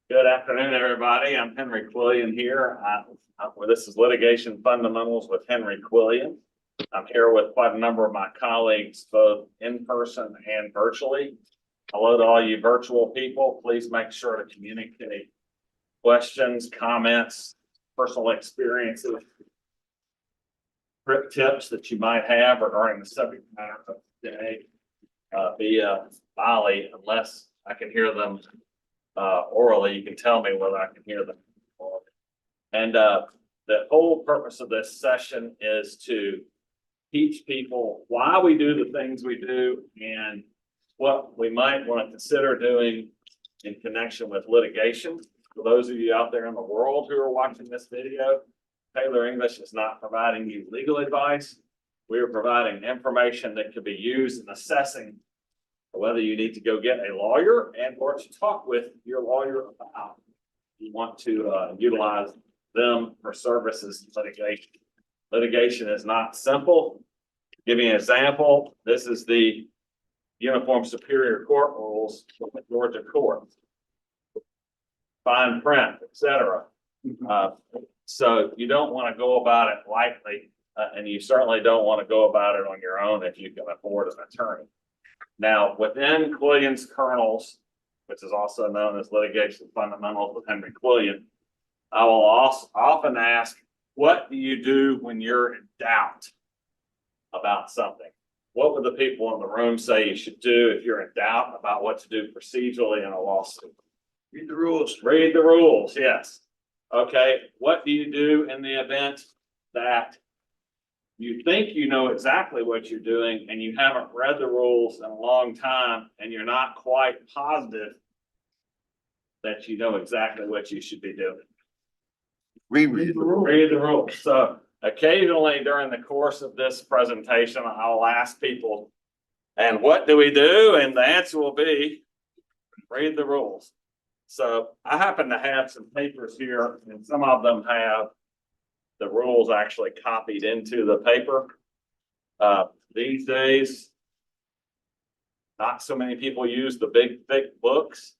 Good afternoon, everybody. I'm Henry Quillian here. This is Litigation Fundamentals with Henry Quillian. I'm here with quite a number of my colleagues, both in person and virtually. Hello to all you virtual people. Please make sure to communicate questions, comments, personal experiences, tips that you might have regarding the subject matter of today via volley, unless I can hear them orally. You can tell me whether I can hear them. And the whole purpose of this session is to teach people why we do the things we do and what we might want to consider doing in connection with litigation. For those of you out there in the world who are watching this video, Taylor English is not providing you legal advice. We are providing information that could be used in assessing whether you need to go get a lawyer and or to talk with your lawyer about. You want to utilize them for services in litigation. Litigation is not simple. Give you an example. This is the Uniform Superior Court rules from the Georgia court. Fine print, etc. So you don't want to go about it lightly, and you certainly don't want to go about it on your own if you can afford an attorney. Now, within Quillian's kernels, which is also known as Litigation Fundamentals with Henry Quillian, I will also often ask, what do you do when you're in doubt about something? What would the people in the room say you should do if you're in doubt about what to do procedurally in a lawsuit? Read the rules. Read the rules, yes. Okay, what do you do in the event that you think you know exactly what you're doing and you haven't read the rules in a long time and you're not quite positive that you know exactly what you should be doing? Read the rules. Read the rules. So occasionally during the course of this presentation, I'll ask people, and what do we do? And the answer will be, read the rules. So I happen to have some papers here, and some of them have the rules actually copied into the paper. These days, not so many people use the big, thick books.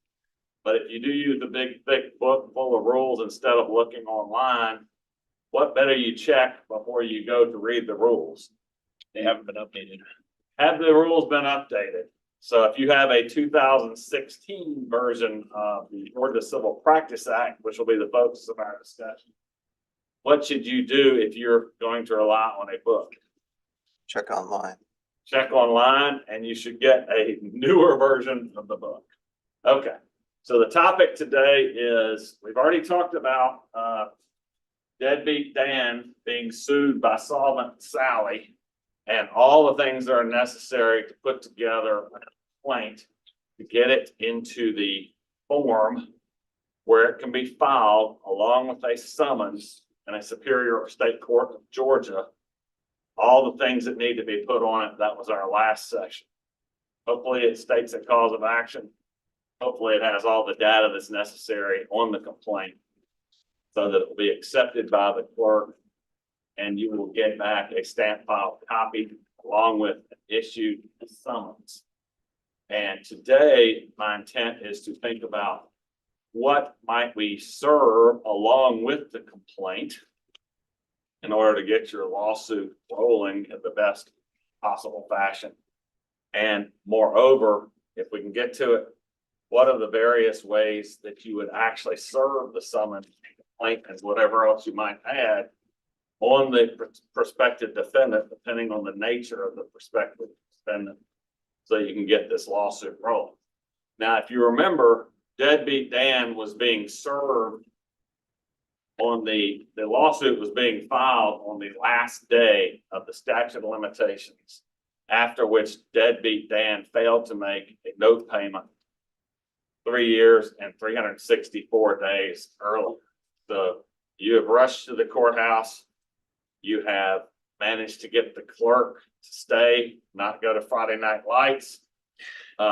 But if you do use the big, thick book full of rules instead of looking online, what better you check before you go to read the rules? They haven't been updated. Have the rules been updated? So if you have a 2016 version of the Georgia Civil Practice Act, which will be the focus of our discussion, what should you do if you're going to rely on a book? Check online. Check online, and you should get a newer version of the book. Okay, so the topic today is, we've already talked about Deadbeat Dan being sued by Solvent Sally and all the things that are necessary to put together a complaint to get it into the form where it can be filed along with a summons in a superior state court of Georgia. All the things that need to be put on it. That was our last session. Hopefully it states a cause of action. Hopefully it has all the data that's necessary on the complaint so that it will be accepted by the clerk and you will get back a stamp file copy along with an issued summons. And today my intent is to think about what might we serve along with the complaint in order to get your lawsuit rolling in the best possible fashion. And moreover, if we can get to it, what are the various ways that you would actually serve the summons, complaint, and whatever else you might add on the prospective defendant, depending on the nature of the prospective defendant, so you can get this lawsuit rolling. Now, if you remember, Deadbeat Dan was being served on the lawsuit was being filed on the last day of the statute of limitations, after which Deadbeat Dan failed to make a note payment 3 years and 364 days early. So you have rushed to the courthouse. You have managed to get the clerk to stay, not go to Friday Night Lights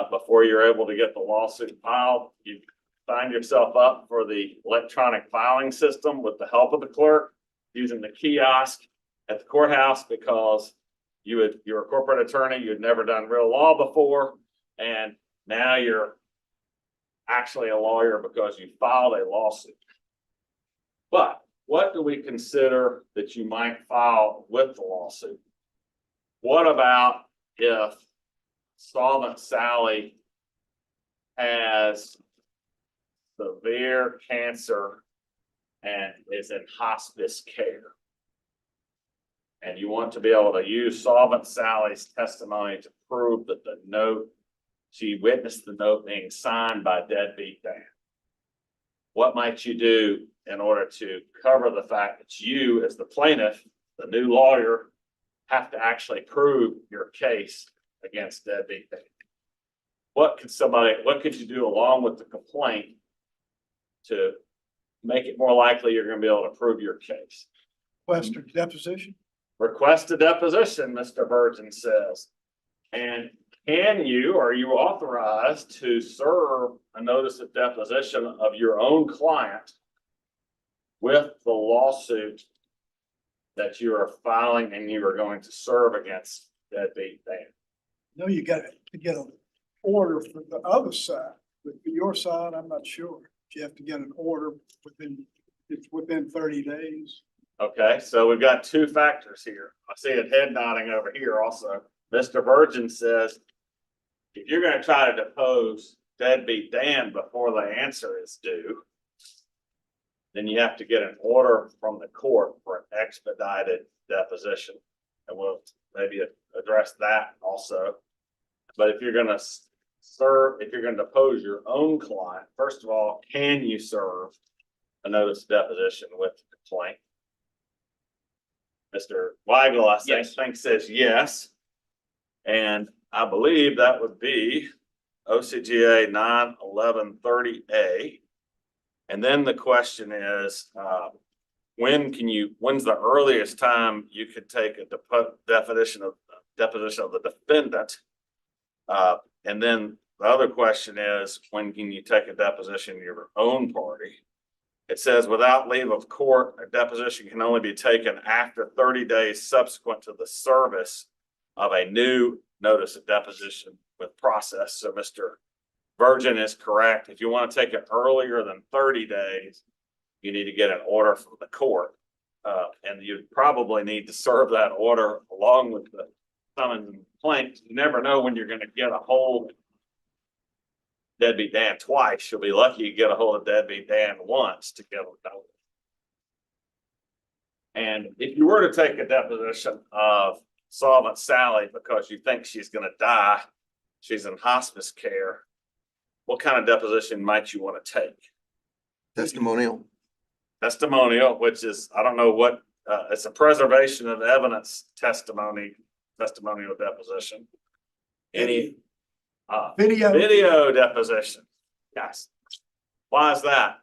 before you're able to get the lawsuit filed. You signed yourself up for the electronic filing system with the help of the clerk using the kiosk at the courthouse because you're a corporate attorney. You'd never done real law before. And now you're actually a lawyer because you filed a lawsuit. But what do we consider that you might file with the lawsuit? What about if Solvent Sally has severe cancer and is in hospice care? And you want to be able to use Solvent Sally's testimony to prove that the note, she witnessed the note being signed by deadbeat Dan. What might you do in order to cover the fact that you, as the plaintiff, the new lawyer, have to actually prove your case against deadbeat Dan? What could you do along with the complaint to make it more likely you're going to be able to prove your case? Request a deposition? Request a deposition, Mr. Virgin says. And are you authorized to serve a notice of deposition of your own client with the lawsuit that you are filing and you are going to serve against deadbeat Dan? No, you got to get an order for the other side, but for your side, I'm not sure. You have to get an order within 30 days. Okay, so we've got two factors here. I see a head nodding over here also. Mr. Virgin says, if you're going to try to depose deadbeat Dan before the answer is due, then you have to get an order from the court for an expedited deposition. And we'll maybe address that also. But if you're going to depose your own client, first of all, can you serve a notice of deposition with the complaint? Mr. Weigel, I think says yes. And I believe that would be OCGA 91130A. And then the question is, when's the earliest time you could take a deposition of the defendant? And then the other question is, when can you take a deposition of your own party? It says without leave of court, a deposition can only be taken after 30 days subsequent to the service of a new notice of deposition with process. So Mr. Virgin is correct. If you want to take it earlier than 30 days, you need to get an order from the court. And you probably need to serve that order along with the summons and complaint. You never know when you're going to get a hold of deadbeat Dan twice. You'll be lucky you get a hold of deadbeat Dan once to get it done. And if you were to take a deposition of Solvent Sally because you think she's going to die, she's in hospice care, what kind of deposition might you want to take? Testimonial. Testimonial, which is, I don't know what, it's a preservation of evidence testimonial deposition. Any video deposition. Yes. Why is that?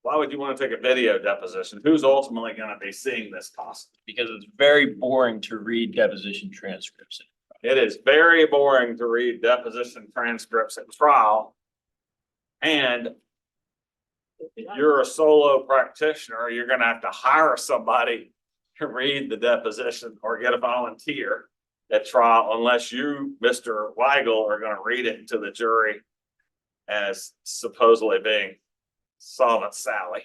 Why would you want to take a video deposition? Who's ultimately going to be seeing this possibly? Because it's very boring to read deposition transcripts. It is very boring to read deposition transcripts at trial. And if you're a solo practitioner, you're going to have to hire somebody to read the deposition or get a volunteer at trial, unless you, Mr. Weigel, are going to read it to the jury as supposedly being Solvent Sally.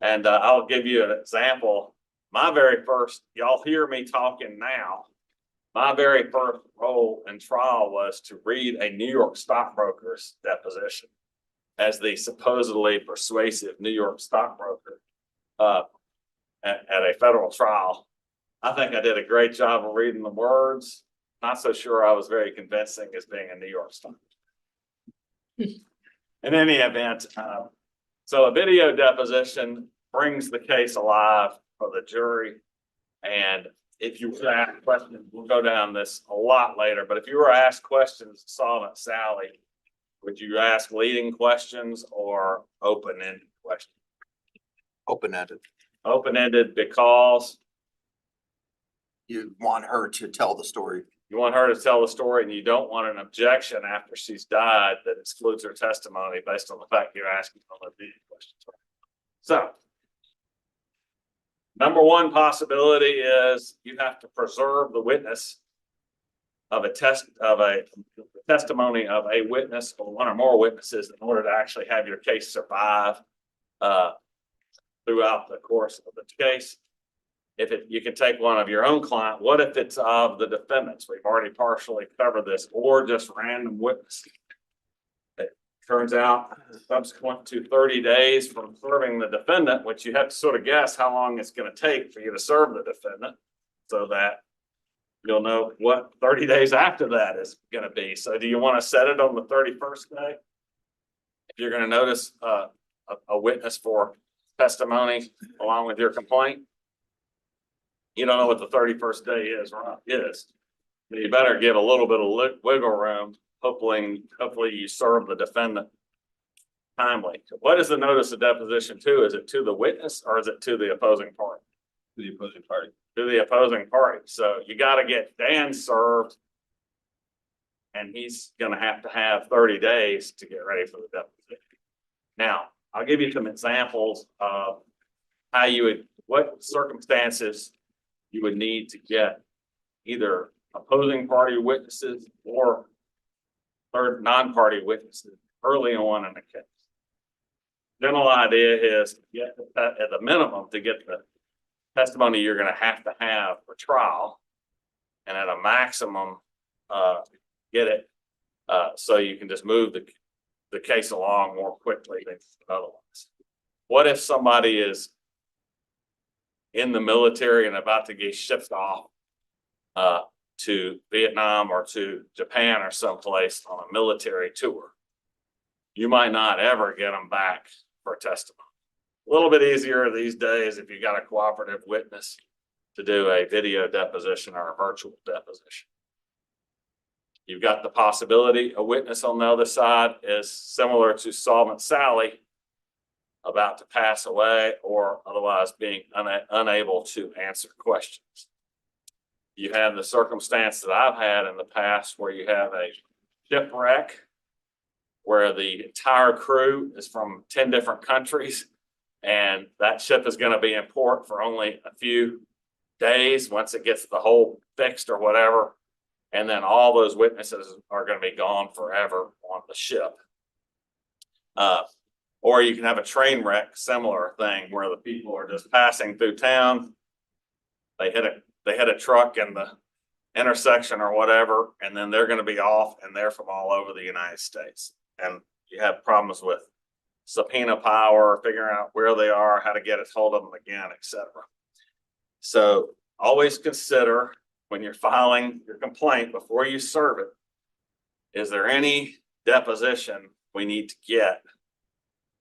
And I'll give you an example. My very first, y'all hear me talking now, my very first role in trial was to read a New York stockbroker's deposition as the supposedly persuasive New York stockbroker at a federal trial. I think I did a great job of reading the words. Not so sure I was very convincing as being a New York stockbroker. In any event, so a video deposition brings the case alive for the jury. And if you were asked questions, we'll go down this a lot later, but if you were asked questions, Solvent Sally, would you ask leading questions or open-ended questions? Open-ended. Open-ended because You want her to tell the story. you want her to tell the story and you don't want an objection after she's died that excludes her testimony based on the fact you're asking all the leading questions. So, number one possibility is you have to preserve the witness of a testimony of a witness or one or more witnesses in order to actually have your case survive throughout the course of the case. You can take one of your own client, what if it's of the defendants? We've already partially covered this, or just random witnesses. It turns out subsequent to 30 days from serving the defendant, which you have to sort of guess how long it's going to take for you to serve the defendant so that you'll know what 30 days after that is going to be. So do you want to set it on the 31st day? If you're going to notice a witness for testimony along with your complaint, you don't know what the 31st day is, right? You better give a little bit of wiggle room. Hopefully you serve the defendant timely. What is the notice of deposition to? Is it to the witness or is it to the opposing party? To the opposing party. To the opposing party. So you got to get Dan served, and he's going to have 30 days to get ready for the deposition. Now, I'll give you some examples of how what circumstances you would need to get either opposing party witnesses or third non-party witnesses early on in the case. General idea is at the minimum to get the testimony you're going to have for trial, and at a maximum get it so you can just move the case along more quickly than otherwise. What if somebody is in the military and about to get shipped off to Vietnam or to Japan or someplace on a military tour? You might not ever get them back for testimony. A little bit easier these days if you got a cooperative witness to do a video deposition or a virtual deposition. You've got the possibility a witness on the other side is similar to Solvent Sally, about to pass away or otherwise being unable to answer questions. You have the circumstance that I've had in the past where you have a shipwreck where the entire crew is from 10 different countries, and that ship is going to be in port for only a few days once it gets the hull fixed or whatever. And then all those witnesses are going to be gone forever on the ship. Or you can have a train wreck, similar thing, where the people are just passing through town. They hit a truck in the intersection or whatever, and then they're going to be off, and they're from all over the United States. And you have problems with subpoena power, figuring out where they are, how to get a hold of them again, etc. So always consider when you're filing your complaint before you serve it, is there any deposition we need to get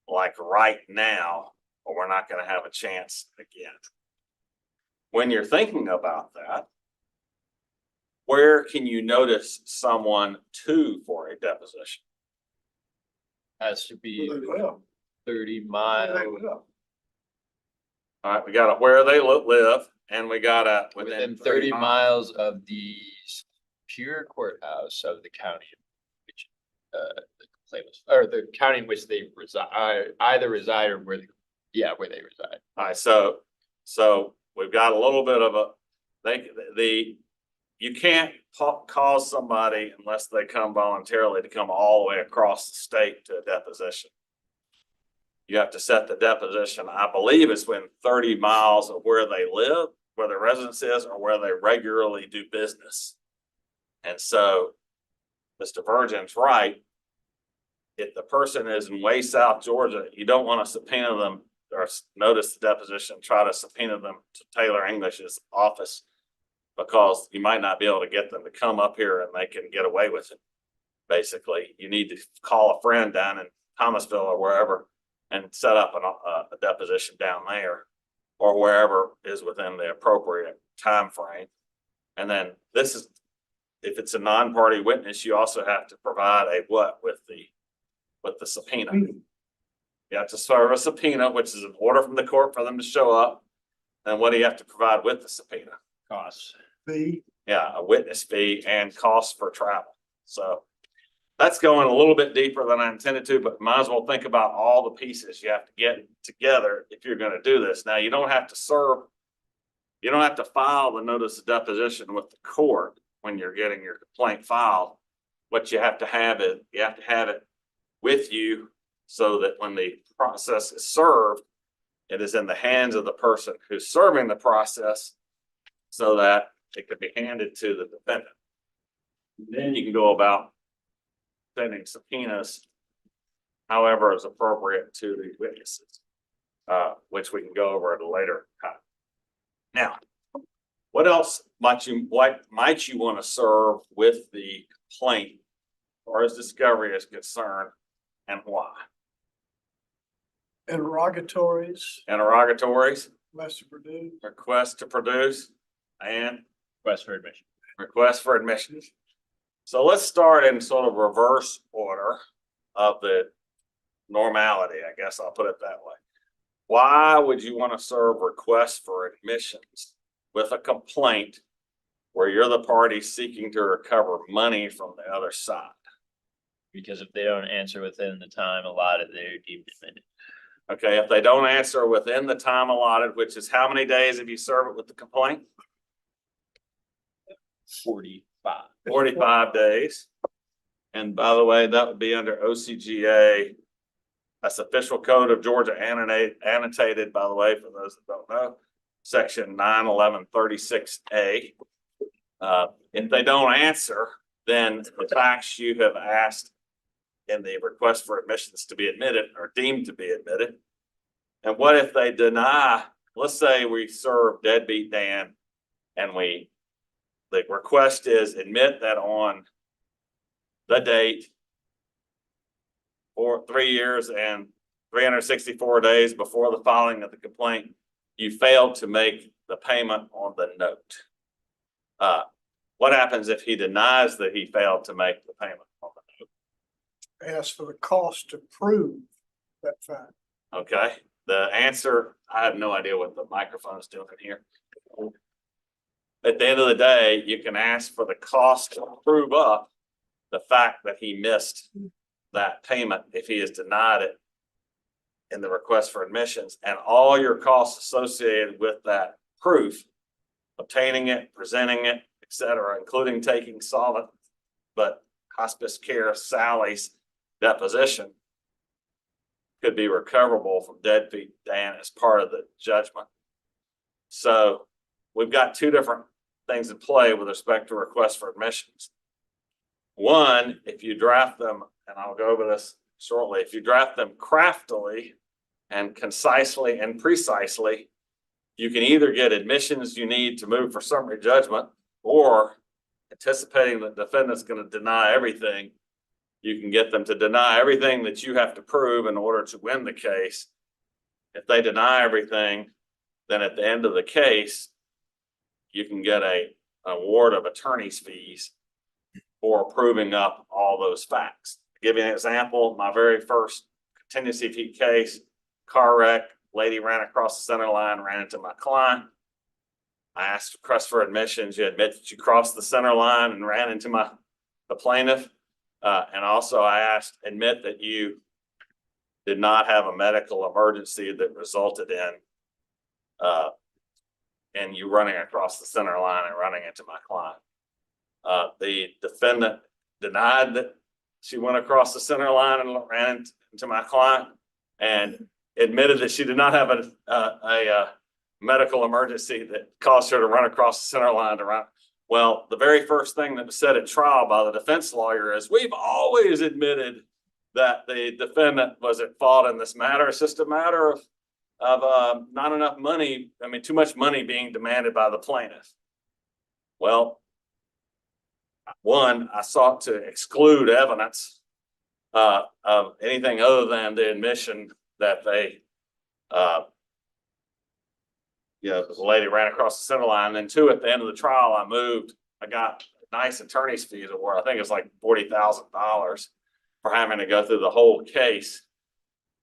like right now, or we're not going to have a chance again? When you're thinking about that, where can you notice someone to for a deposition? Has to be Where they live. 30 Where they miles live. All right, we got a where they live, and we got a within 30 miles of the Superior Courthouse of the county in which the complaint was, or the county in which they reside, either reside or where they reside. All right, so we've got a little bit of you can't cause somebody unless they come voluntarily to come all the way across the state to a deposition. You have to set the deposition, I believe it's within 30 miles of where they live, where their residence is, or where they regularly do business. And so Mr. Virgin's right. If the person is in way South Georgia, you don't want to subpoena them or notice the deposition, try to subpoena them to Taylor English's office, because you might not be able to get them to come up here and they can get away with it. Basically, you need to call a friend down in Thomasville or wherever and set up a deposition down there or wherever is within the appropriate time frame. And then if it's a non-party witness, you also have to provide a what with the subpoena. You have to serve a subpoena, which is an order from the court for them to show up. And what do you have to provide with the subpoena? Costs. Fee. Yeah, a witness fee and costs for travel. So that's going a little bit deeper than I intended to, but might as well think about all the pieces you have to get together if you're going to do this. Now, you don't have to file the notice of deposition with the court when you're getting your complaint filed, what you have to have is, you have to have it with you so that when the process is served, it is in the hands of the person who's serving the process so that it could be handed to the defendant. Then you can go about sending subpoenas however is appropriate to the witnesses, which we can go over at a later time. Now, what else what might you want to serve with the complaint as far as discovery is concerned, and why? Interrogatories, Interrogatories, less to produce. request to produce, and Request for admission. request for admissions. So let's start in sort of reverse order of the normality, I guess I'll put it that way. Why would you want to serve requests for admissions with a complaint where you're the party seeking to recover money from the other side? Because if they don't answer within the time allotted, they're deemed admitted. Okay, if they don't answer within the time allotted, which is how many days have you served it with the complaint? 45. 45 days. And by the way, that would be under OCGA. That's official code of Georgia annotated, by the way, for those that don't know, section 91136A. If they don't answer, then the facts you have asked in the request for admissions to be admitted are deemed to be admitted. And what if they deny? Let's say we serve deadbeat Dan and the request is admit that on the date for 3 years and 364 days before the filing of the complaint, you failed to make the payment on the note. What happens if he denies that he failed to make the payment on the note? Ask for the cost to prove that fact. Okay, the answer, I have no idea what the microphone is doing here. At the end of the day, you can ask for the cost to prove up the fact that he missed that payment if he has denied it in the request for admissions, and all your costs associated with that proof, obtaining it, presenting it, etc., including taking solvent, but hospice care Sally's deposition could be recoverable from deadbeat Dan as part of the judgment. So we've got two different things in play with respect to requests for admissions. One, if you draft them, and I'll go over this shortly, if you draft them craftily and concisely and precisely, you can either get admissions you need to move for summary judgment, or anticipating the defendant's going to deny everything, you can get them to deny everything that you have to prove in order to win the case. If they deny everything, then at the end of the case, you can get an award of attorney's fees for proving up all those facts. To give you an example, my very first contingency fee case, car wreck, lady ran across the center line, ran into my client. I asked request for admissions. You admit that you crossed the center line and ran into the plaintiff. And also I asked, admit that you did not have a medical emergency that resulted in you running across the center line and running into my client. The defendant denied that she went across the center line and ran into my client, and admitted that she did not have a medical emergency that caused her to run across the center line to run. Well, the very first thing that was said at trial by the defense lawyer is, we've always admitted that the defendant was at fault in this matter. It's just a matter of not enough money. I mean, too much money being demanded by the plaintiff. Well, one, I sought to exclude evidence of anything other than the admission that they, the lady ran across the center line. And then two, at the end of the trial, I got a nice attorney's fees award. I think it's like $40,000 for having to go through the whole case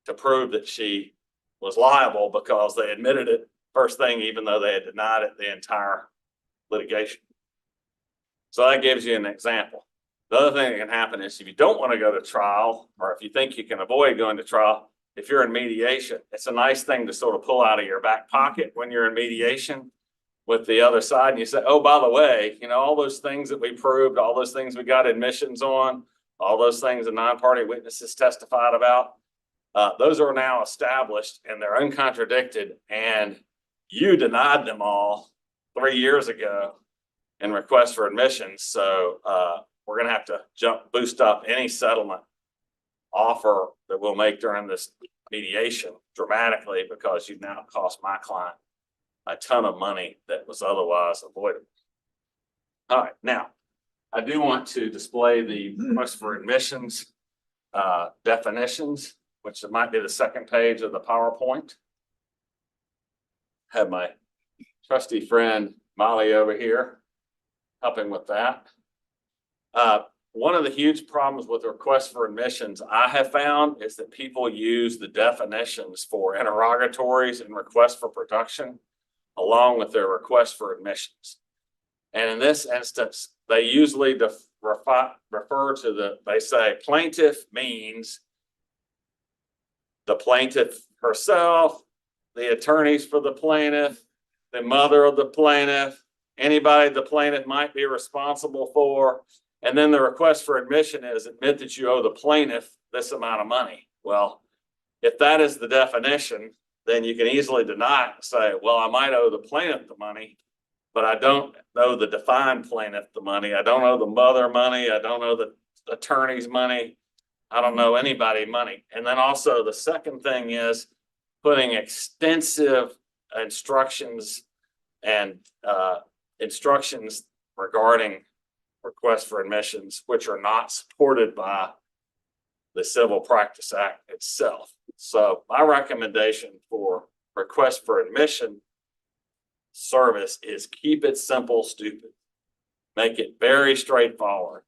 to prove that she was liable, because they admitted it first thing, even though they had denied it the entire litigation. So that gives you an example. The other thing that can happen is, if you don't want to go to trial, or if you think you can avoid going to trial, if you're in mediation, it's a nice thing to sort of pull out of your back pocket when you're in mediation. with the other side and you say, oh, by the way, all those things that we proved, all those things we got admissions on, all those things the non-party witnesses testified about, those are now established and they're uncontradicted, and you denied them all 3 years ago in request for admissions. So we're going to have to boost up any settlement offer that we'll make during this mediation dramatically, because you've now cost my client a ton of money that was otherwise avoidable. All right, now I do want to display the request for admissions definitions, which might be the second page of the PowerPoint. Have my trusty friend Molly over here helping with that. One of the huge problems with requests for admissions I have found is that people use the definitions for interrogatories and requests for production along with their request for admissions. And in this instance, they usually refer to they say plaintiff means the plaintiff herself, the attorneys for the plaintiff, the mother of the plaintiff, anybody the plaintiff might be responsible for. And then the request for admission is admit that you owe the plaintiff this amount of money. Well, if that is the definition, then you can easily deny it and say, well, I might owe the plaintiff the money, but I don't owe the defined plaintiff the money. I don't owe the mother money. I don't owe the attorney's money. I don't owe anybody money. And then also the second thing is putting extensive instructions and instructions regarding requests for admissions, which are not supported by the Civil Practice Act itself. So my recommendation for request for admission service is keep it simple, stupid. Make it very straightforward.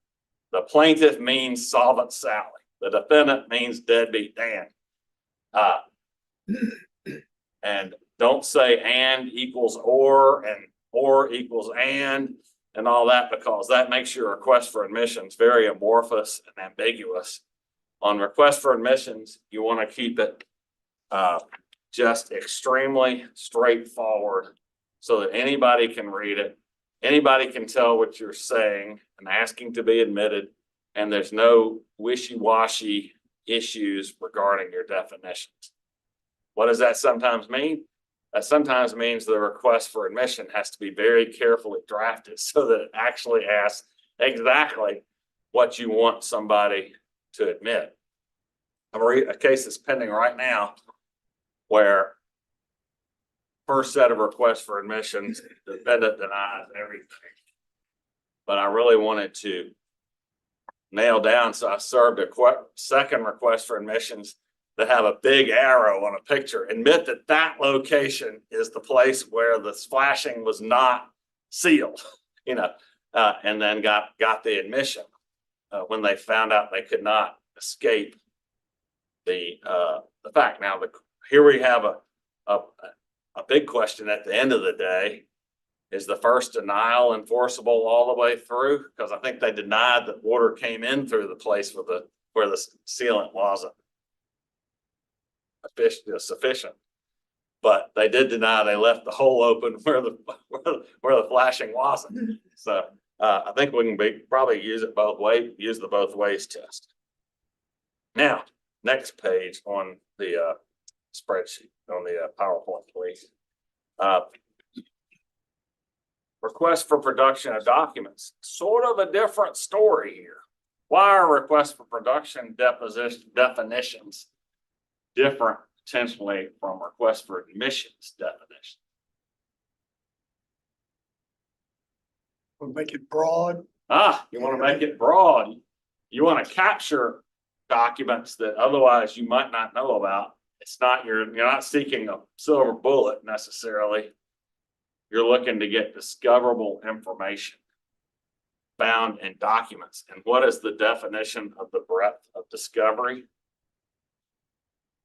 The plaintiff means solvent Sally. The defendant means deadbeat Dan. And don't say and equals or and or equals and all that, because that makes your request for admissions very amorphous and ambiguous. On request for admissions, you want to keep it just extremely straightforward so that anybody can read it. Anybody can tell what you're saying and asking to be admitted, and there's no wishy-washy issues regarding your definitions. What does that sometimes mean? That sometimes means the request for admission has to be very carefully drafted so that it actually asks exactly what you want somebody to admit. A case that's pending right now where first set of requests for admissions, the defendant denies everything. But I really wanted to nail down, so I served a second request for admissions that have a big arrow on a picture. Admit that that location is the place where the flashing was not sealed, and then got the admission when they found out they could not escape the fact. Now, here we have a big question at the end of the day. Is the first denial enforceable all the way through? Because I think they denied that water came in through the place where the sealant wasn't sufficient, but they did deny they left the hole open where the flashing wasn't. So I think we can probably use it both ways. Use the both ways test. Now, next page on the spreadsheet on the PowerPoint, please. Request for production of documents. Sort of a different story here. Why are requests for production definitions different potentially from request for admissions definition? We'll make it broad. You want to make it broad. You want to capture documents that otherwise you might not know about. It's not you're not seeking a silver bullet necessarily. You're looking to get discoverable information found in documents. And what is the definition of the breadth of discovery?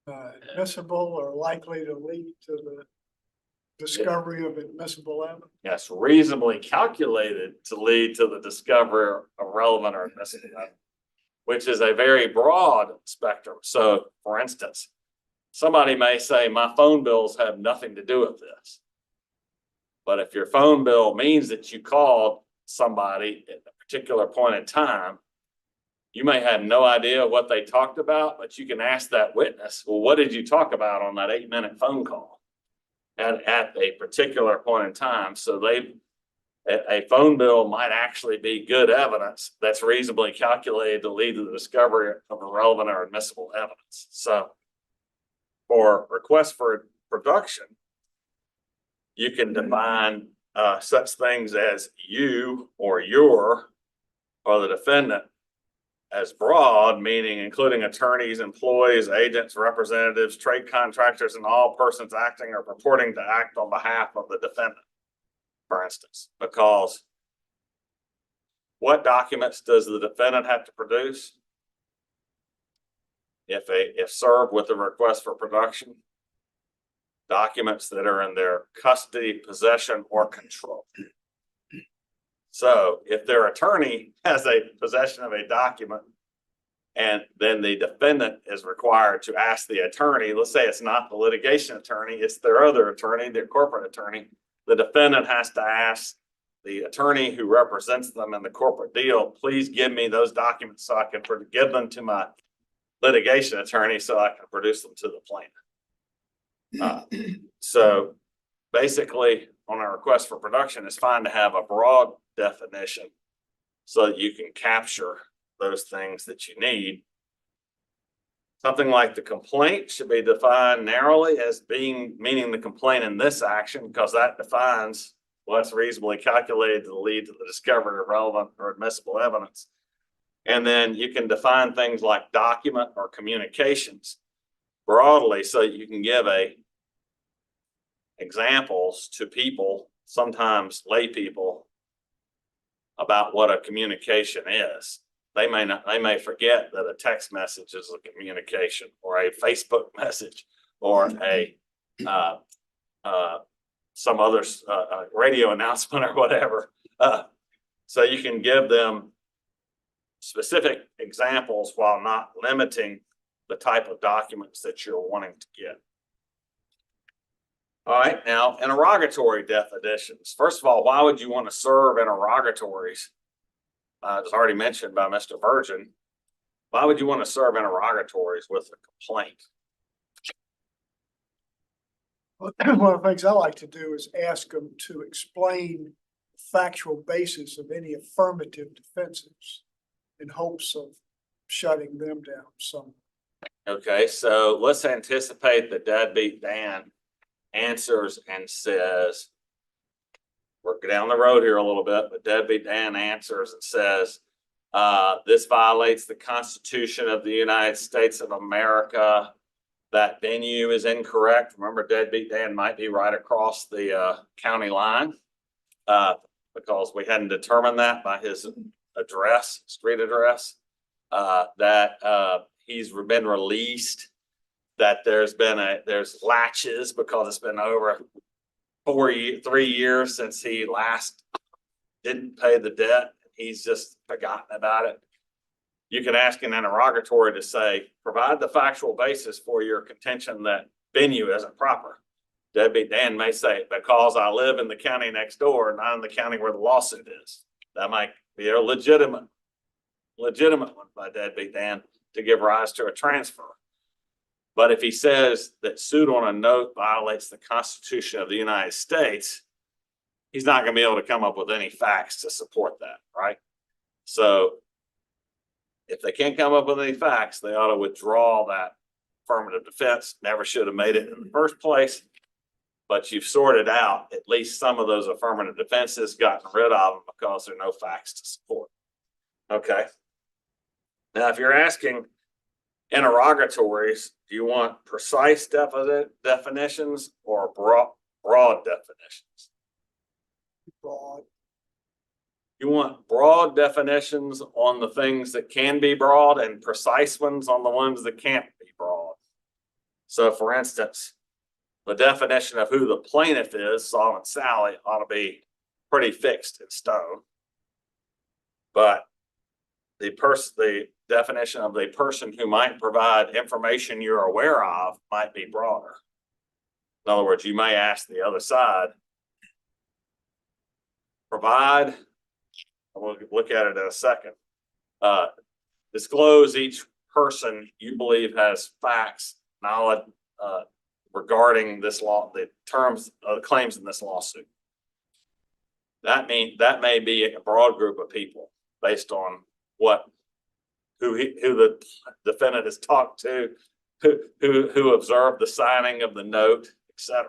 Admissible or likely to lead to the discovery of admissible evidence. Yes, reasonably calculated to lead to the discovery of relevant or admissible evidence, which is a very broad spectrum. So, for instance, somebody may say, my phone bills have nothing to do with this. But if your phone bill means that you called somebody at a particular point in time, you may have no idea what they talked about, but you can ask that witness, well, what did you talk about on that 8-minute phone call? At a particular point in time. So a phone bill might actually be good evidence that's reasonably calculated to lead to the discovery of irrelevant or admissible evidence. So for request for production, you can define such things as you or your or the defendant as broad, meaning including attorneys, employees, agents, representatives, trade contractors, and all persons acting or purporting to act on behalf of the defendant, for instance, because what documents does the defendant have to produce if served with a request for production? Documents that are in their custody, possession, or control. So if their attorney has a possession of a document and then the defendant is required to ask the attorney, let's say it's not the litigation attorney, it's their other attorney, their corporate attorney, the defendant has to ask the attorney who represents them in the corporate deal, please give me those documents so I can give them to my litigation attorney so I can produce them to the plaintiff. So basically, on a request for production, it's fine to have a broad definition so that you can capture those things that you need. Something like the complaint should be defined narrowly as meaning the complaint in this action, because that defines what's reasonably calculated to lead to the discovery of relevant or admissible evidence. And then you can define things like document or communications broadly so you can give examples to people, sometimes lay people, about what a communication is. They may forget that a text message is a communication, or a Facebook message, or some other radio announcement or whatever. So you can give them specific examples while not limiting the type of documents that you're wanting to get. All right, now interrogatory definitions. First of all, why would you want to serve interrogatories? It's already mentioned by Mr. Virgin. Why would you want to serve interrogatories with a complaint? One of the things I like to do is ask them to explain the factual basis of any affirmative defenses in hopes of shutting them down some. Okay, so let's anticipate that Deadbeat Dan answers and says, we're down the road here a little bit, but Deadbeat Dan answers and says, this violates the Constitution of the United States of America. That venue is incorrect. Remember, Deadbeat Dan might be right across the county line because we hadn't determined that by his address, street address, that he's been released, that there's latches because it's been over 3 years since he last didn't pay the debt. He's just forgotten about it. You can ask an interrogatory to say, provide the factual basis for your contention that venue isn't proper. Deadbeat Dan may say, because I live in the county next door, not in the county where the lawsuit is. That might be a legitimate one by Deadbeat Dan to give rise to a transfer. But if he says that suit on a note violates the Constitution of the United States, he's not going to be able to come up with any facts to support that, right? So if they can't come up with any facts, they ought to withdraw that affirmative defense. Never should have made it in the first place, but you've sorted out at least some of those affirmative defenses, gotten rid of them because there are no facts to support. Okay. Now, if you're asking interrogatories, do you want precise definitions or broad definitions? Broad. You want broad definitions on the things that can be broad and precise ones on the ones that can't be broad. So for instance, the definition of who the plaintiff is, Saul and Sally, ought to be pretty fixed in stone. But the definition of the person who might provide information you're aware of might be broader. In other words, you may ask the other side, provide, we'll look at it in a second. Disclose each person you believe has facts, knowledge, regarding this law, the terms of the claims in this lawsuit. That may be a broad group of people based on who the defendant has talked to, who observed the signing of the note, etc.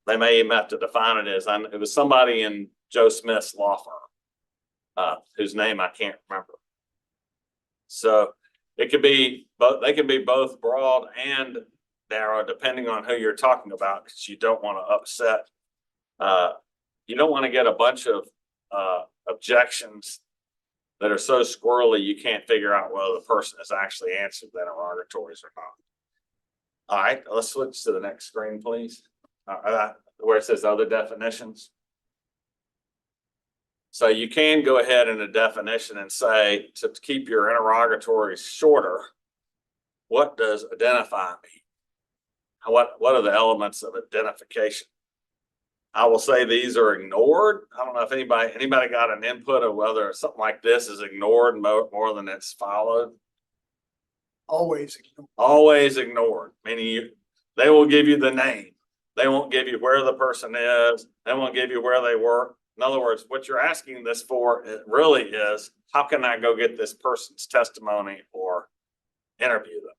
They may even have to define it as, it was somebody in Joe Smith's law firm, whose name I can't remember. So it could be both, they can be both broad and narrow depending on who you're talking about, because you don't want to upset, you don't want to get a bunch of objections that are so squirrely you can't figure out whether the person has actually answered the interrogatories or not. All right, let's switch to the next screen, please. Where it says other definitions. So you can go ahead in a definition and say, to keep your interrogatories shorter, what does identify mean? What are the elements of identification? I will say these are ignored. I don't know if anybody got an input of whether something like this is ignored more than it's followed. Always ignore. Always ignored, meaning they will give you the name. They won't give you where the person is. They won't give you where they work. In other words, what you're asking this for, it really is, how can I go get this person's testimony or interview them?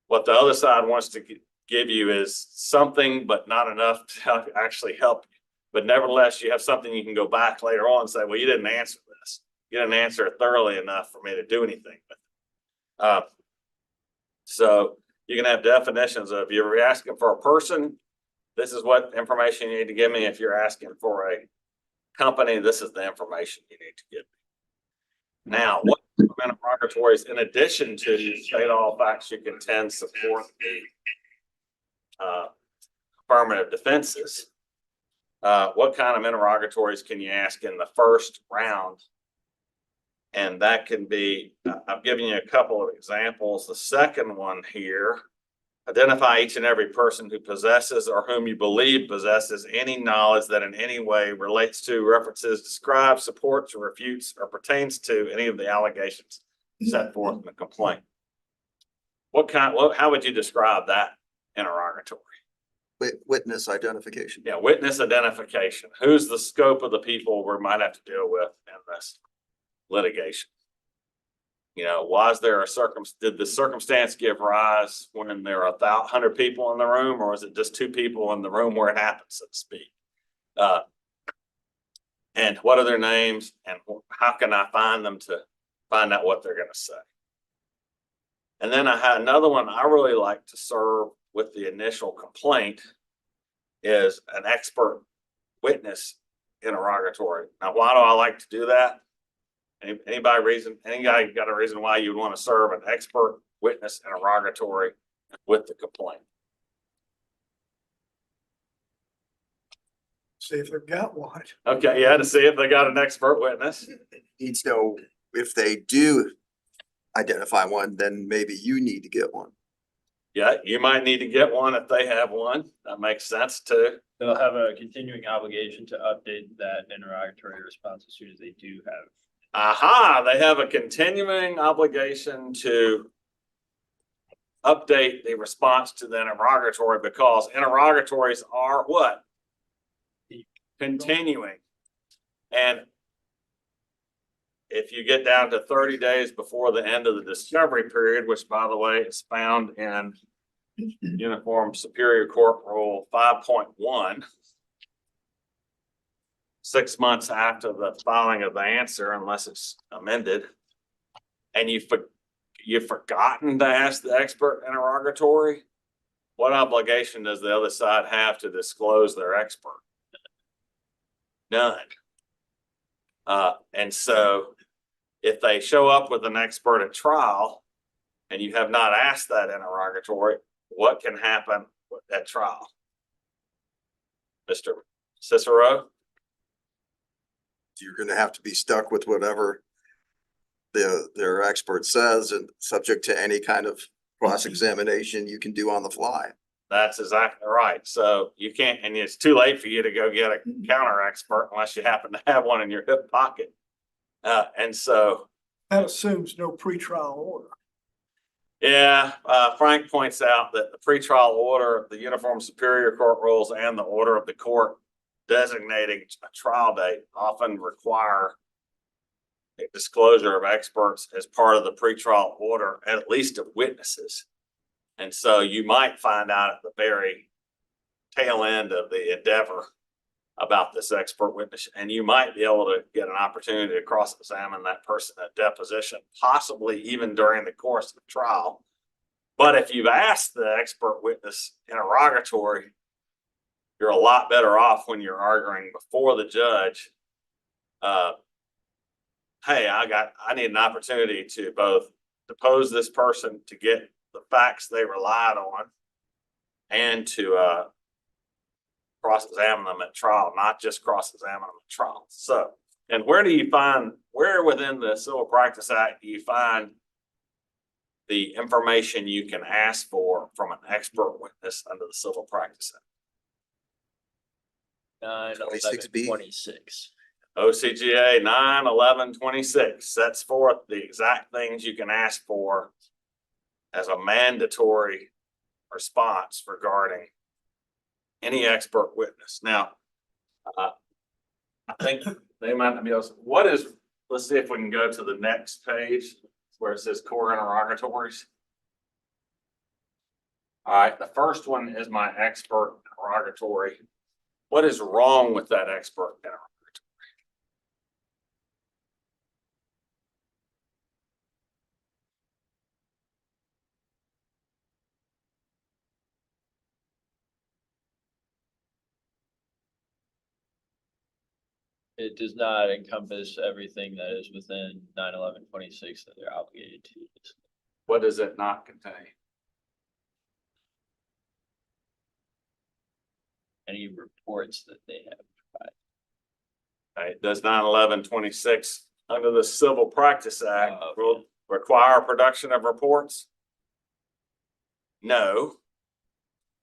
What the other side wants to give you is something, but not enough to actually help you. But nevertheless, you have something you can go back later on and say, well, you didn't answer this. You didn't answer it thoroughly enough for me to do anything with it. So you can have definitions of, if you're asking for a person, this is what information you need to give me. If you're asking for a company, this is the information you need to give me. Now, what interrogatories, in addition to state all facts you contend support the affirmative defenses, what kind of interrogatories can you ask in the first round? And that can be, I've given you a couple of examples. The second one here, identify each and every person who possesses or whom you believe possesses any knowledge that in any way relates to, references, describes, supports, or refutes, or pertains to any of the allegations set forth in the complaint. How would you describe that interrogatory? Witness identification. Yeah, witness identification. Who's the scope of the people we might have to deal with in this litigation? You know, was there did the circumstance give rise when there are 100 people in the room, or was it just 2 people in the room where it happened, so to speak? And what are their names, and how can I find them to find out what they're going to say? And then I had another one I really like to serve with the initial complaint, is an expert witness interrogatory. Now, why do I like to do that? Any guy got a reason why you'd want to serve an expert witness interrogatory with the complaint? See if they've got one. Okay, yeah, to see if they got an expert witness. Needs to know if they do identify one, then maybe you need to get one. Yeah, you might need to get one if they have one. That makes sense too. They'll have a continuing obligation to update that interrogatory response as soon as they do have. Aha, they have a continuing obligation to update the response to the interrogatory, because interrogatories are what? Continuing. And if you get down to 30 days before the end of the discovery period, which by the way is found in Uniform Superior Court Rule 5.1, 6 months after the filing of the answer, unless it's amended, and you've forgotten to ask the expert interrogatory, what obligation does the other side have to disclose their expert? None. And so if they show up with an expert at trial and you have not asked that interrogatory, what can happen with that trial? Mr. Cicero? You're gonna have to be stuck with whatever their expert says, and subject to any kind of cross-examination you can do on the fly. That's exactly right. So you can't, and it's too late for you to go get a counter expert unless you happen to have one in your hip pocket. And so, That assumes no pretrial order. yeah, Frank points out that the pretrial order, the Uniform Superior Court rules, and the order of the court designating a trial date often require a disclosure of experts as part of the pretrial order, at least of witnesses. And so you might find out at the very tail end of the endeavor about this expert witness, and you might be able to get an opportunity to cross-examine that person at deposition, possibly even during the course of the trial. But if you've asked the expert witness interrogatory, you're a lot better off when you're arguing before the judge. Hey, I need an opportunity to both depose this person to get the facts they relied on and to cross-examine them at trial, not just cross-examine them at trial. So, and where within the Civil Practice Act do you find the information you can ask for from an expert witness under the Civil Practice Act? 26B. 26. OCGA 9/11/26 sets forth the exact things you can ask for as a mandatory response regarding any expert witness. Now, I think they might not be able to, let's see if we can go to the next page where it says core interrogatories. All right, the first one is my expert interrogatory. What is wrong with that expert interrogatory? It does not encompass everything that is within 9/11/26 that they're obligated to. What does it not contain? Any reports that they have provided. Right, does 9/11/26 under the Civil Practice Act Okay. will require production of reports? No,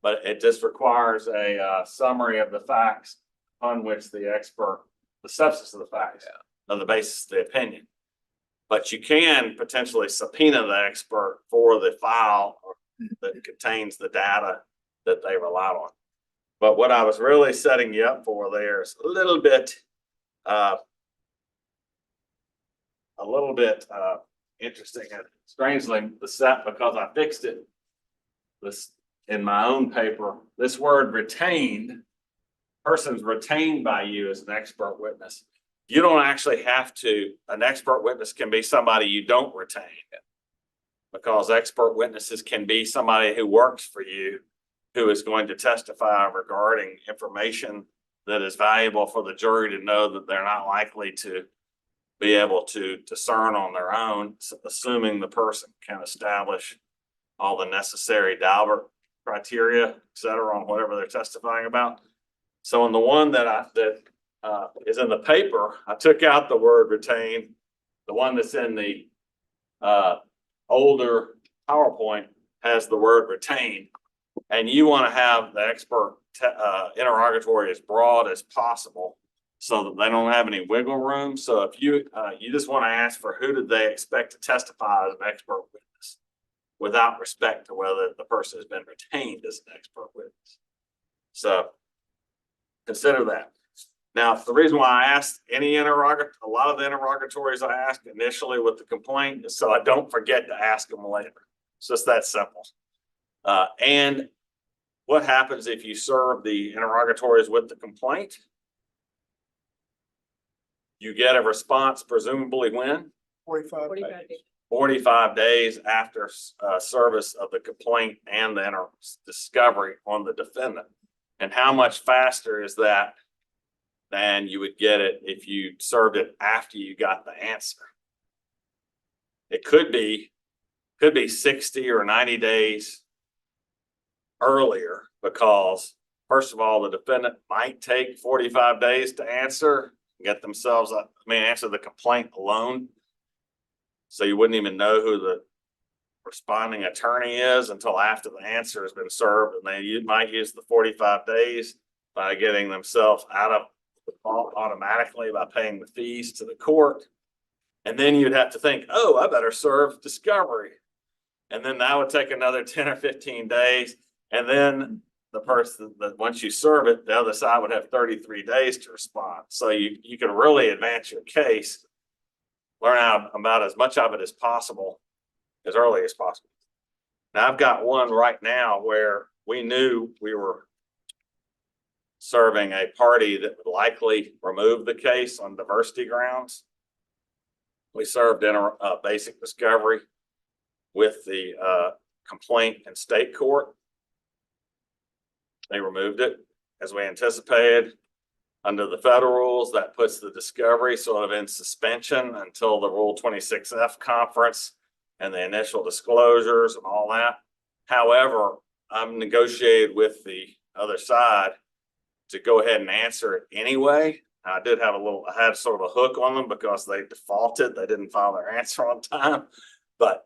but it just requires a summary of the facts on which the substance of the facts, of the basis of the opinion. But you can potentially subpoena the expert for the file that contains the data that they relied on. But what I was really setting you up for there is a little bit interesting and strangely the set, because I fixed it this in my own paper. This word retained, person's retained by you as an expert witness. You don't actually have to, an expert witness can be somebody you don't retain, because expert witnesses can be somebody who works for you, who is going to testify regarding information that is valuable for the jury to know that they're not likely to be able to discern on their own, assuming the person can establish all the necessary Daubert criteria, et cetera, on whatever they're testifying about. So in the one that is in the paper, I took out the word retain. The one that's in the older PowerPoint has the word retain. And you want to have the expert interrogatory as broad as possible so that they don't have any wiggle room. So if you just want to ask for who did they expect to testify as an expert witness, without respect to whether the person has been retained as an expert witness. So consider that. Now, the reason why I asked a lot of the interrogatories I asked initially with the complaint is so I don't forget to ask them later. It's just that simple. And what happens if you serve the interrogatories with the complaint? You get a response presumably when? 45 days. 45 days after service of the complaint and the discovery on the defendant. And how much faster is that than you would get it if you served it after you got the answer? It could be 60 or 90 days earlier, because first of all, the defendant might take 45 days to answer, get themselves answer the complaint alone. So you wouldn't even know who the responding attorney is until after the answer has been served, and they might use the 45 days by getting themselves out of the default automatically by paying the fees to the court. And then you'd have to think, oh, I better serve discovery. And then that would take another 10 or 15 days. And then the person that once you serve it, the other side would have 33 days to respond. So you can really advance your case, learn out about as much of it as possible, as early as possible. Now I've got one right now where we knew we were serving a party that would likely remove the case on diversity grounds. We served in a basic discovery with the complaint in state court. They removed it as we anticipated. Under the federal rules, that puts the discovery sort of in suspension until the Rule 26F conference and the initial disclosures and all that. However, I've negotiated with the other side to go ahead and answer it anyway. I did have I had sort of a hook on them because they defaulted. They didn't file their answer on time, but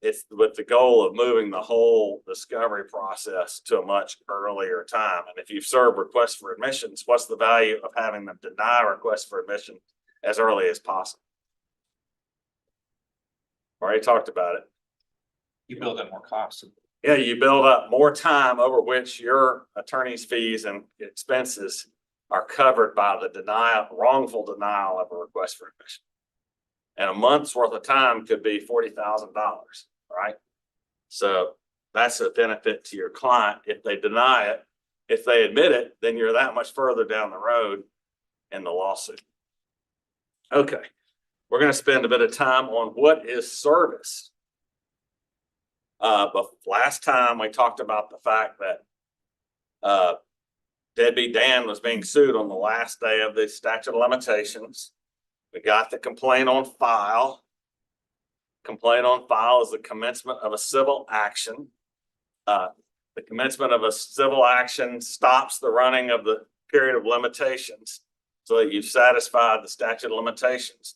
it's with the goal of moving the whole discovery process to a much earlier time. And if you've served requests for admissions, what's the value of having them deny requests for admission as early as possible? Already talked about it. You build in more costs. Yeah, you build up more time over which your attorney's fees and expenses are covered by the wrongful denial of a request for admission. And a month's worth of time could be $40,000, right? So that's a benefit to your client if they deny it. If they admit it, then you're that much further down the road in the lawsuit. Okay, we're going to spend a bit of time on what is service. But last time we talked about the fact that Deadbeat Dan was being sued on the last day of the statute of limitations. We got the complaint on file. Complaint on file is the commencement of a civil action. The commencement of a civil action stops the running of the period of limitations so that you've satisfied the statute of limitations.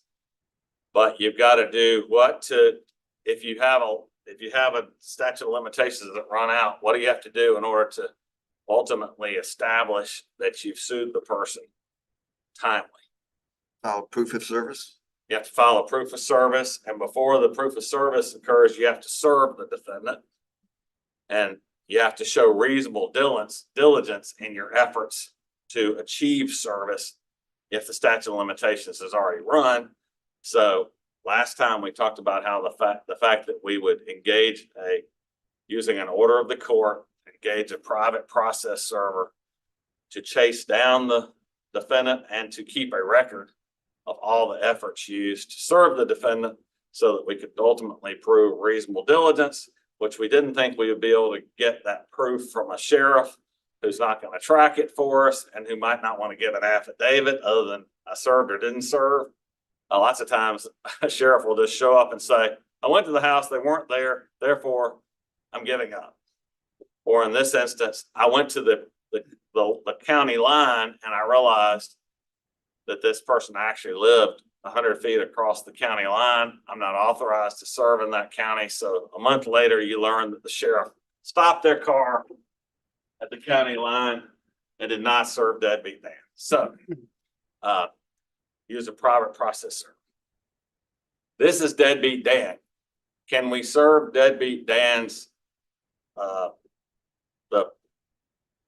But you've got to do if you have a statute of limitations that run out, what do you have to do in order to ultimately establish that you've sued the person timely? File proof of service. You have to file a proof of service, and before the proof of service occurs, you have to serve the defendant, and you have to show reasonable diligence in your efforts to achieve service if the statute of limitations has already run. So last time we talked about how the fact that we would engage using an order of the court, engage a private process server to chase down the defendant and to keep a record of all the efforts used to serve the defendant so that we could ultimately prove reasonable diligence, which we didn't think we would be able to get that proof from a sheriff who's not going to track it for us and who might not want to give an affidavit other than I served or didn't serve. Lots of times a sheriff will just show up and say, I went to the house, they weren't there, therefore I'm giving up. Or in this instance, I went to the county line and I realized that this person actually lived 100 feet across the county line. I'm not authorized to serve in that county. So a month later, you learn that the sheriff stopped their car at the county line and did not serve Deadbeat Dan. So use a private processor. This is Deadbeat Dan. Can we serve Deadbeat Dan's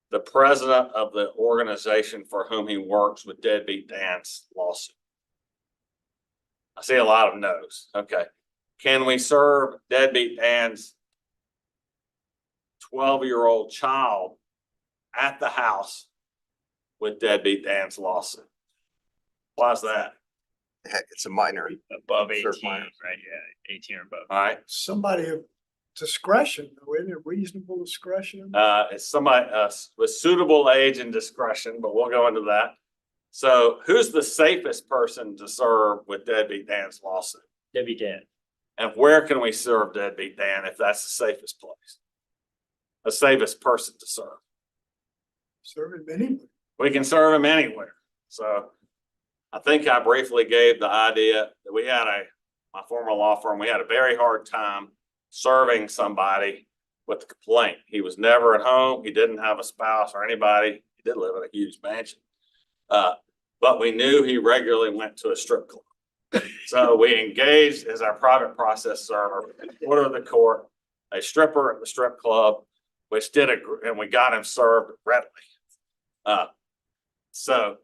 the president of the organization for whom he works with Deadbeat Dan's lawsuit? I see a lot of no's. Okay. Can we serve Deadbeat Dan's 12-year-old child at the house with Deadbeat Dan's lawsuit? Why is that? Heck, it's a minor. Above Sure, 18, minor. right? Yeah, 18 or above. All right. Somebody of discretion, though, isn't it? Reasonable discretion. It's somebody with suitable age and discretion, but we'll go into that. So who's the safest person to serve with Deadbeat Dan's lawsuit? Debbie Dan. And where can we serve Deadbeat Dan if that's the safest place? The safest person to serve. Serve him anyway. We can serve him anywhere. So I think I briefly gave the idea that we had my former law firm, we had a very hard time serving somebody with the complaint. He was never at home. He didn't have a spouse or anybody. He did live in a huge mansion. But we knew he regularly went to a strip club. So we engaged as our private process server, order of the court, a stripper at the strip club, which and we got him served readily. So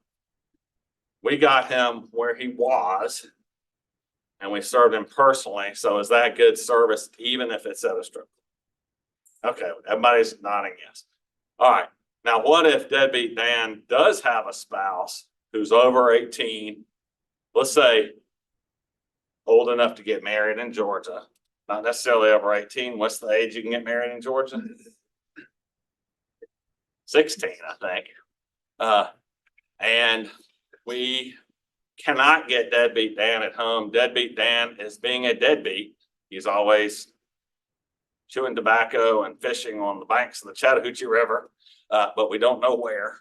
we got him where he was and we served him personally. So is that good service, even if it's at a strip club? Okay, everybody's nodding yes. All right. Now, what if deadbeat Dan does have a spouse who's over 18, let's say old enough to get married in Georgia, not necessarily over 18. What's the age you can get married in Georgia? 16, I think. And we cannot get deadbeat Dan at home. Deadbeat Dan is being a deadbeat. He's always chewing tobacco and fishing on the banks of the Chattahoochee River, but we don't know where.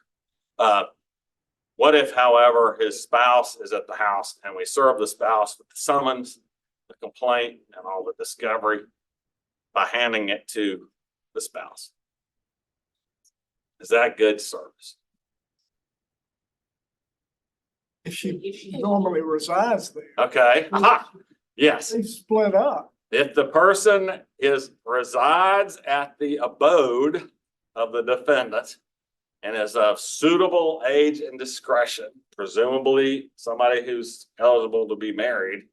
What if, however, his spouse is at the house and we serve the spouse with the summons, the complaint, and all the discovery by handing it to the spouse? Is that good service? If she normally resides there, Okay. Aha. Yes. they split up. If the person resides at the abode of the defendant and is of suitable age and discretion, presumably somebody who's eligible to be married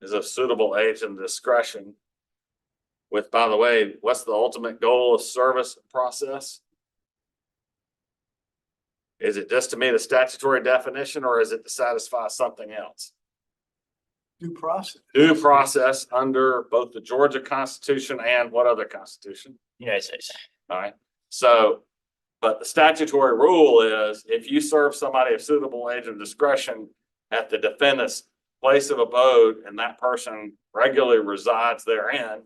is of suitable age and discretion with, by the way, what's the ultimate goal of service process? Is it just to meet a statutory definition or is it to satisfy something else? Due process. Due process under both the Georgia Constitution and what other constitution? United States. All right. So, but the statutory rule is if you serve somebody of suitable age and discretion at the defendant's place of abode and that person regularly resides therein,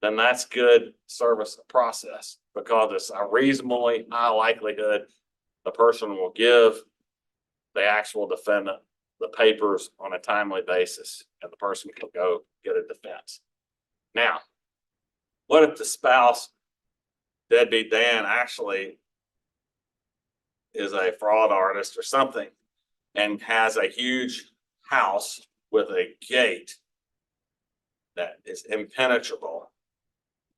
then that's good service process because it's a reasonably high likelihood the person will give the actual defendant the papers on a timely basis and the person can go get a defense. Now, what if the spouse, deadbeat Dan, actually is a fraud artist or something and has a huge house with a gate that is impenetrable?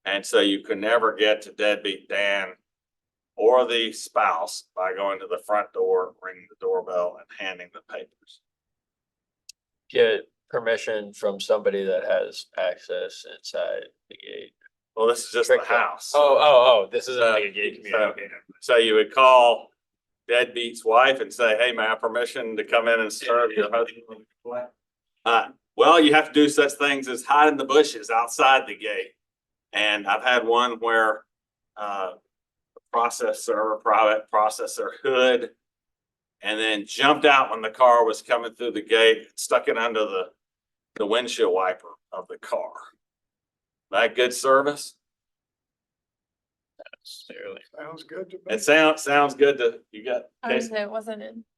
And so you can never get to deadbeat Dan or the spouse by going to the front door, ringing the doorbell and handing the papers. Get permission from somebody that has access inside the gate. Well, this is just the Trick them. house. Oh, this isn't like a gate community. So you would call deadbeat's wife and say, hey, may I have permission to come in and serve your husband? Well, you have to do such things as hide in the bushes outside the gate. And I've had one where private processor hood, and then jumped out when the car was coming through the gate, stuck it under the windshield wiper of the car. That good service? Necessarily. Sounds good to me. It sounds good to, you got, I was gonna say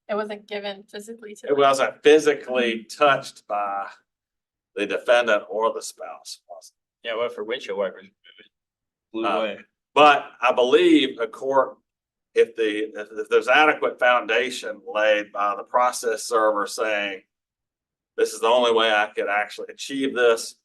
it wasn't given physically to. it wasn't physically touched by the defendant or the spouse. Yeah, what for windshield wipers? Blew away. But I believe a court, if there's adequate foundation laid by the process server saying, this is the only way I could actually achieve this,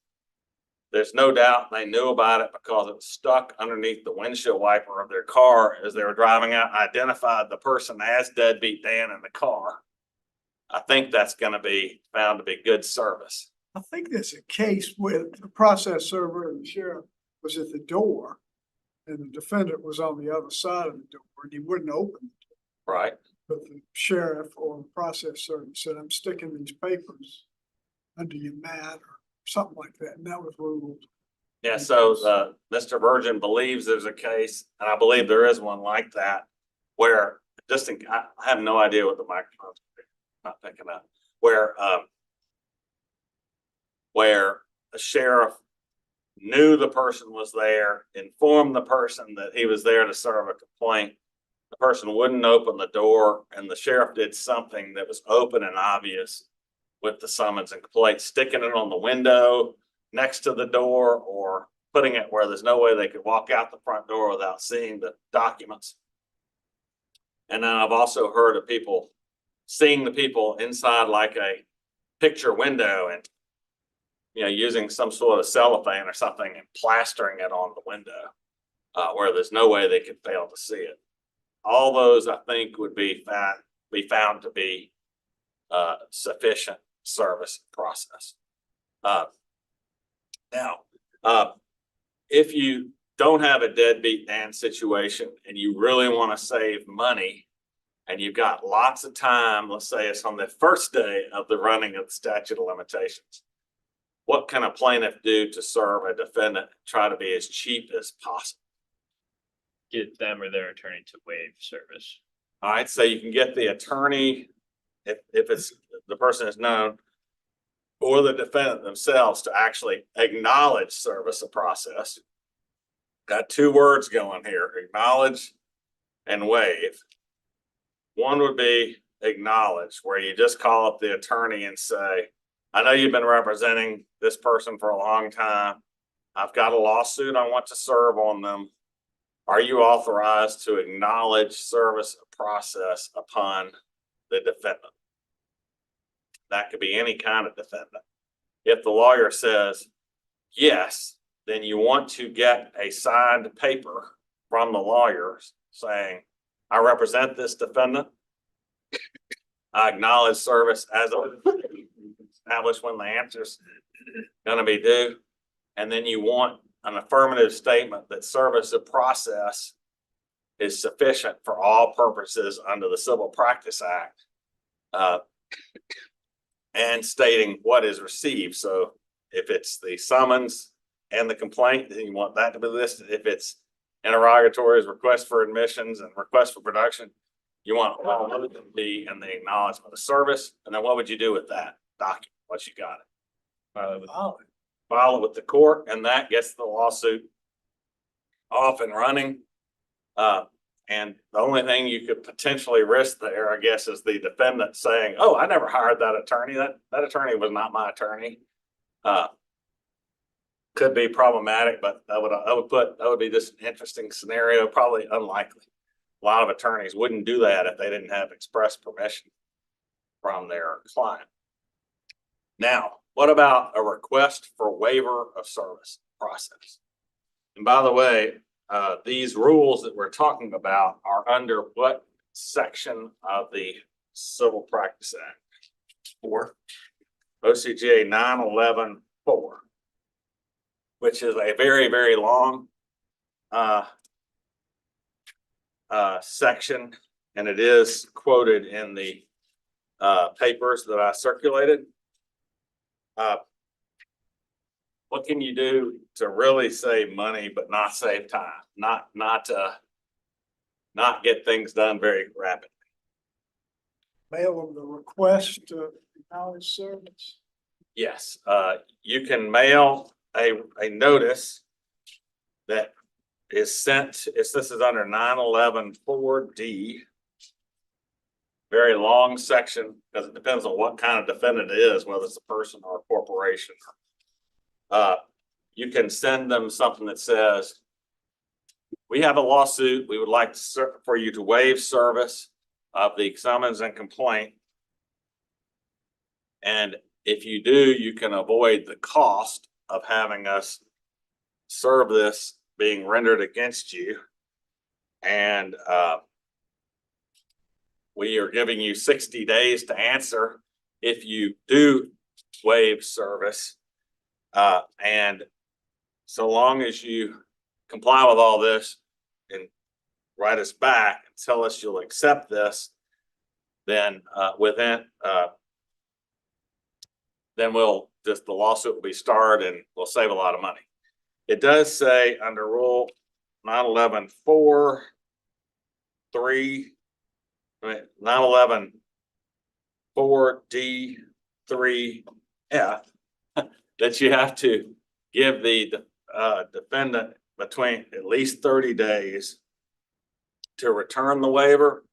there's no doubt they knew about it because it was stuck underneath the windshield wiper of their car as they were driving out, identified the person as deadbeat Dan in the car. I think that's going to be found to be good service. I think there's a case where the process server and the sheriff was at the door and the defendant was on the other side of the door and he wouldn't open it. Right. But the sheriff or the process server said, I'm sticking these papers under your mat or something like that. And that was ruled. Yeah, so Mr. Virgin believes there's a case, and I believe there is one like that, where I have no idea what the microphone's not picking up, where a sheriff knew the person was there, informed the person that he was there to serve a complaint. The person wouldn't open the door, and the sheriff did something that was open and obvious with the summons and complaint, sticking it on the window next to the door or putting it where there's no way they could walk out the front door without seeing the documents. And then I've also heard of people seeing the people inside like a picture window and, you know, using some sort of cellophane or something and plastering it on the window, where there's no way they could fail to see it. All those, I think, would be found to be sufficient service process. Now, if you don't have a deadbeat Dan situation and you really want to save money and you've got lots of time, let's say it's on the first day of the running of the statute of limitations, what can a plaintiff do to serve a defendant and try to be as cheap as possible? Get them or their attorney to waive service. All right, so you can get the attorney, if it's the person is known, or the defendant themselves to actually acknowledge service of process. Got two words going here, acknowledge and waive. One would be acknowledge, where you just call up the attorney and say, I know you've been representing this person for a long time. I've got a lawsuit I want to serve on them. Are you authorized to acknowledge service of process upon the defendant? That could be any kind of defendant. If the lawyer says yes, then you want to get a signed paper from the lawyers saying, I represent this defendant. I acknowledge service as established when the answer's going to be due. And then you want an affirmative statement that service of process is sufficient for all purposes under the Civil Practice Act, and stating what is received. So if it's the summons and the complaint, then you want that to be listed. If it's interrogatories, request for admissions, and request for production, you want all of it to be in the acknowledgement of service. And then what would you do with that document once you got it? File it with the court, and that gets the lawsuit off and running. And the only thing you could potentially risk there, I guess, is the defendant saying, oh, I never hired that attorney. That attorney was not my attorney. Could be problematic, but that would be just an interesting scenario, probably unlikely. A lot of attorneys wouldn't do that if they didn't have express permission from their client. Now, what about a request for waiver of service process? And by the way, these rules that we're talking about are under what section of the Civil Practice Act? 4. OCGA 911-4, which is a very, very long section, and it is quoted in the papers that I circulated. What can you do to really save money but not save time? Not get things done very rapidly. Mail them the request to acknowledge service. Yes, you can mail a notice that is sent. This is under 911-4D. Very long section because it depends on what kind of defendant it is, whether it's a person or a corporation. You can send them something that says, we have a lawsuit. We would like for you to waive service of the summons and complaint. And if you do, you can avoid the cost of having us serve this being rendered against you. And we are giving you 60 days to answer if you do waive service. And so long as you comply with all this and write us back and tell us you'll accept this, then then the lawsuit will be started and we'll save a lot of money. It does say under Rule 911-4D3F that you have to give the defendant between at least 30 days to return the waiver,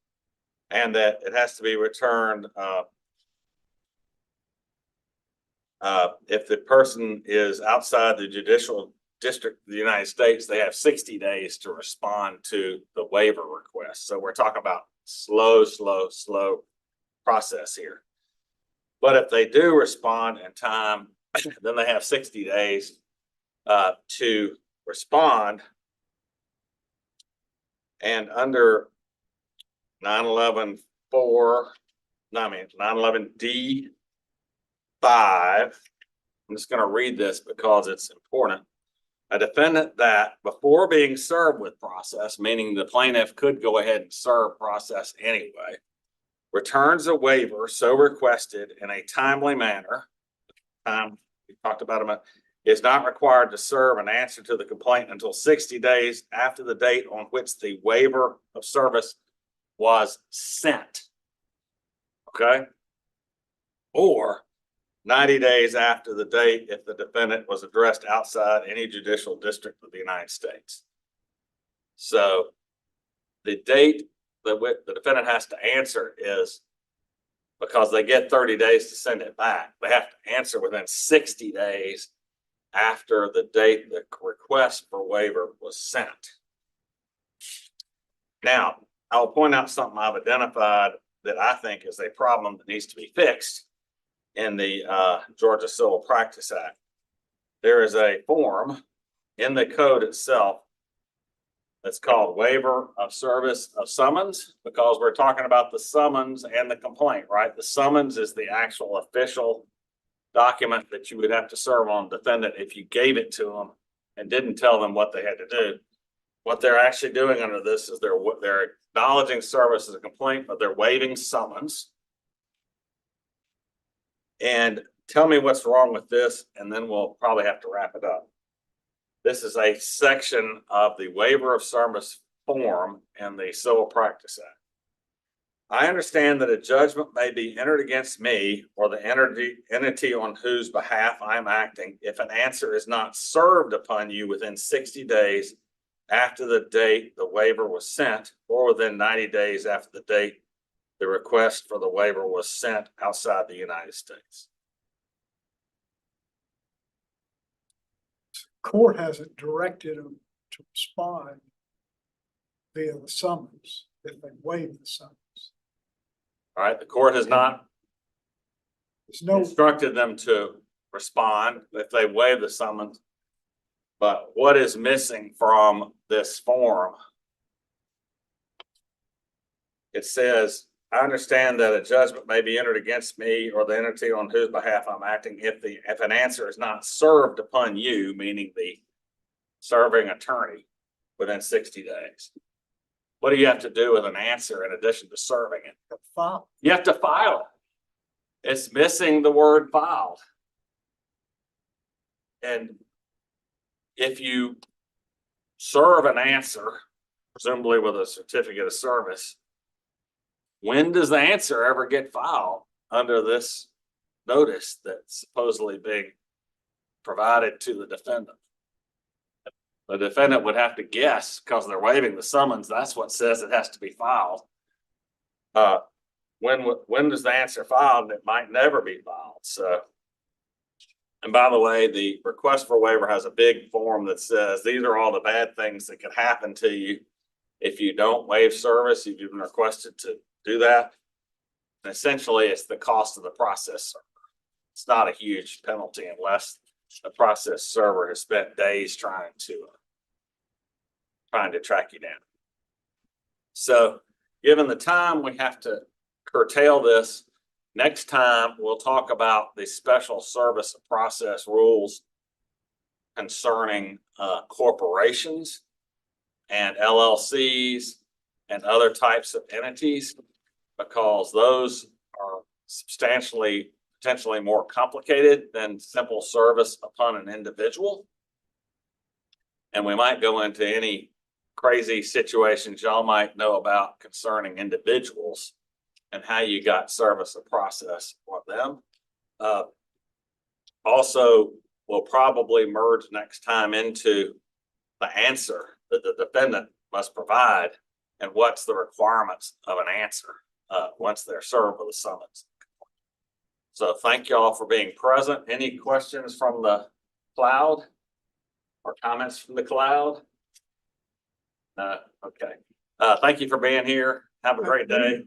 and that it has to be returned If the person is outside the judicial district of the United States, they have 60 days to respond to the waiver request. So we're talking about slow process here. But if they do respond in time, then they have 60 days to respond. And under 911D5, I'm just going to read this because it's important. A defendant that before being served with process, meaning the plaintiff could go ahead and serve process anyway, returns a waiver so requested in a timely manner, we talked about them, is not required to serve an answer to the complaint until 60 days after the date on which the waiver of service was sent. Okay? Or 90 days after the date if the defendant was addressed outside any judicial district of the United States. So the date that the defendant has to answer is, because they get 30 days to send it back, they have to answer within 60 days after the date the request for waiver was sent. Now, I'll point out something I've identified that I think is a problem that needs to be fixed in the Georgia Civil Practice Act. There is a form in the code itself that's called Waiver of Service of Summons, because we're talking about the summons and the complaint, right? The summons is the actual official document that you would have to serve on defendant if you gave it to them and didn't tell them what they had to do. What they're actually doing under this is they're acknowledging service as a complaint, but they're waiving summons. And tell me what's wrong with this, and then we'll probably have to wrap it up. This is a section of the waiver of service form in the Civil Practice Act. I understand that a judgment may be entered against me or the entity on whose behalf I'm acting if an answer is not served upon you within 60 days after the date the waiver was sent, or within 90 days after the date the request for the waiver was sent outside the United States. Court hasn't directed them to respond via the summons if they waive the summons. All right, the court has not There's no, instructed them to respond if they waive the summons. But what is missing from this form? It says, I understand that a judgment may be entered against me or the entity on whose behalf I'm acting if an answer is not served upon you, meaning the serving attorney, within 60 days. What do you have to do with an answer in addition to serving it? the file. You have to file it. It's missing the word filed. And if you serve an answer, presumably with a certificate of service, when does the answer ever get filed under this notice that's supposedly being provided to the defendant? The defendant would have to guess, because they're waiving the summons. That's what says it has to be filed. When does the answer filed? It might never be filed. So, and by the way, the request for waiver has a big form that says these are all the bad things that could happen to you if you don't waive service. If you've been requested to do that, and essentially it's the cost of the process server. It's not a huge penalty unless the process server has spent days trying to track you down. So given the time, we have to curtail this. Next time, we'll talk about the special service of process rules concerning corporations and LLCs and other types of entities, because those are potentially more complicated than simple service upon an individual. And we might go into any crazy situations y'all might know about concerning individuals and how you got service of process for them. Also, we'll probably merge next time into the answer that the defendant must provide and what's the requirements of an answer once they're served with a summons. So thank you all for being present. Any questions from the cloud? Or comments from the cloud? Okay. Thank you for being here. Have a great day.